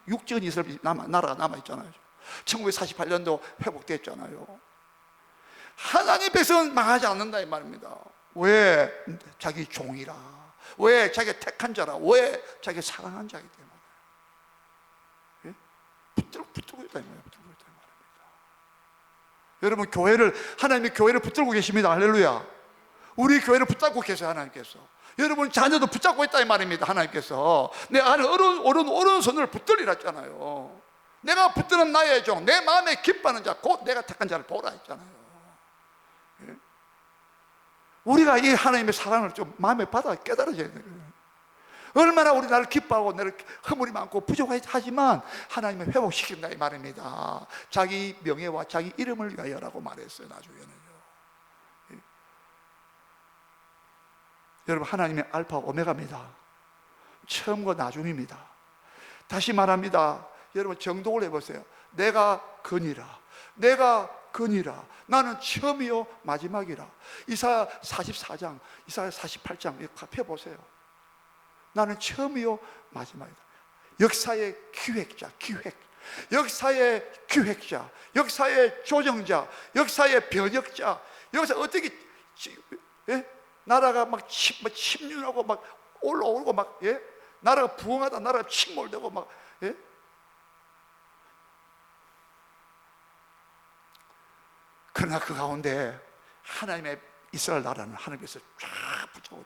육지은 이스라엘 나라가 남아있잖아요. 1948년도 회복됐잖아요. 하나님 백성은 망하지 않는다 이 말입니다. 왜? 자기 종이라, 왜? 자기 택한 자라, 왜? 자기 사랑한 자이기 때문에. 예? 붙들고 있다 이 말이에요. 붙들고 있다 이 말입니다. 여러분 교회를, 하나님의 교회를 붙들고 계십니다. 할렐루야. 우리 교회를 붙잡고 계세요 하나님께서. 여러분 자녀도 붙잡고 있다 이 말입니다. 하나님께서 내 안에 오른손을 붙들리라 했잖아요. 내가 붙드는 나의 종, 내 마음에 기뻐하는 자, 곧 내가 택한 자를 보라 했잖아요. 예? 우리가 이 하나님의 사랑을 좀 마음에 받아 깨달아져야 돼요. 얼마나 우리 나를 기뻐하고 나를 허물이 많고 부족하지만 하나님을 회복시킨다 이 말입니다. 자기 명예와 자기 이름을 위하여라고 말했어요. 나중에는요. 예? 여러분 하나님의 알파 오메가입니다. 처음과 나중입니다. 다시 말합니다. 여러분 정독을 해보세요. 내가 근이라, 내가 근이라. 나는 처음이요 마지막이라. 이사야 44장, 이사야 48장 펴보세요. 나는 처음이요 마지막이다. 역사의 기획자, 역사의 기획자, 역사의 조정자, 역사의 변혁자. 역사 어떻게 예? 나라가 막 침륜하고 막 올라오고 막, 예? 나라가 부흥하다 나라가 침몰되고 막, 예? 그러나 그 가운데 하나님의 이스라엘 나라는 하나님께서 쫙 붙잡고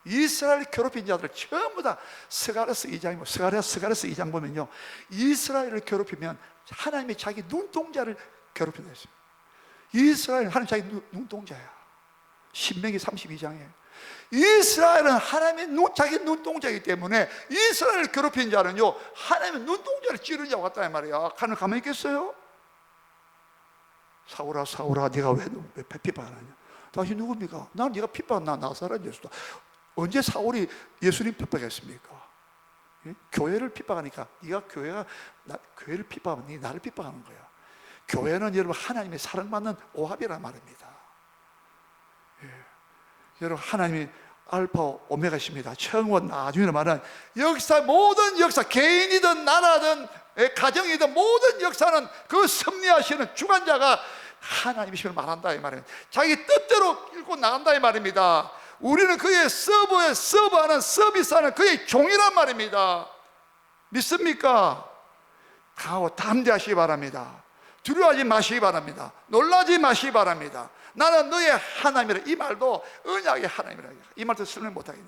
이스라엘 괴롭힌 자들 전부 다 스가랴서 2장이고, 스가랴서 2장 보면요, 이스라엘을 괴롭히면 하나님이 자기 눈동자를 괴롭힌다 했어요. 이스라엘은 하나님 자기 눈동자야. 신명기 32장에 이스라엘은 하나님의 자기 눈동자이기 때문에 이스라엘을 괴롭힌 자는요 하나님의 눈동자를 찌르는 자와 같다 이 말이야. 하나님 가만히 있겠어요? 사울아 사울아 네가 왜 핍박하느냐? 당신 누굽니까? 난 네가 핍박한 나 나사렛 예수다. 언제 사울이 예수님 핍박했습니까? 예? 교회를 핍박하니까 네가 교회를 핍박하면 네 나를 핍박하는 거야. 교회는 여러분 하나님의 사랑받는 오합이란 말입니다. 예. 여러분 하나님이 알파 오메가십니다. 처음과 나중에 말은 역사, 모든 역사, 개인이든 나라든 가정이든 모든 역사는 그 섭리하시는 주관자가 하나님이심을 말한다 이 말입니다. 자기 뜻대로 읽고 나간다 이 말입니다. 우리는 그의 서브하는 서비스하는 그의 종이란 말입니다. 믿습니까? 강하고 담대하시기 바랍니다. 두려워하지 마시기 바랍니다. 놀라지 마시기 바랍니다. 나는 너의 하나님이라. 이 말도 언약의 하나님이라. 이 말도 설명 못하겠네.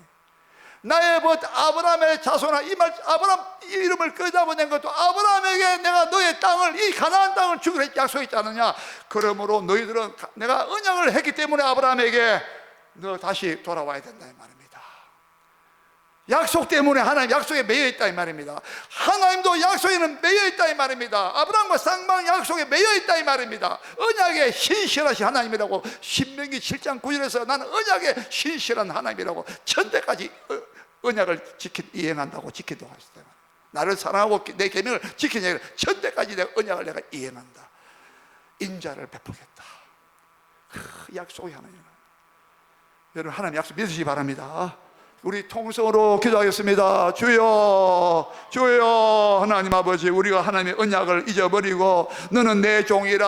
나의 아브라함의 자손아, 이 말, 아브라함 이름을 끄잡아낸 것도 아브라함에게 내가 너의 땅을, 이 가나안 땅을 주기로 약속했지 않느냐. 그러므로 너희들은 내가 언약을 했기 때문에 아브라함에게 너 다시 돌아와야 된다 이 말입니다. 약속 때문에 하나님 약속에 매여 있다 이 말입니다. 하나님도 약속에는 매여 있다 이 말입니다. 아브라함과 쌍방 약속에 매여 있다 이 말입니다. 언약에 신실하신 하나님이라고 신명기 7장 9절에서 나는 언약에 신실한 하나님이라고 천대까지 언약을 이행한다고 지키도록 하셨다. 나를 사랑하고 내 계명을 지키냐, 천대까지 내 언약을 내가 이행한다. 인자를 베풀겠다. 그 약속이 하나님이다. 여러분 하나님 약속 믿으시기 바랍니다. 우리 통성으로 기도하겠습니다. 주여, 주여. 하나님 아버지, 우리가 하나님의 언약을 잊어버리고 너는 내 종이라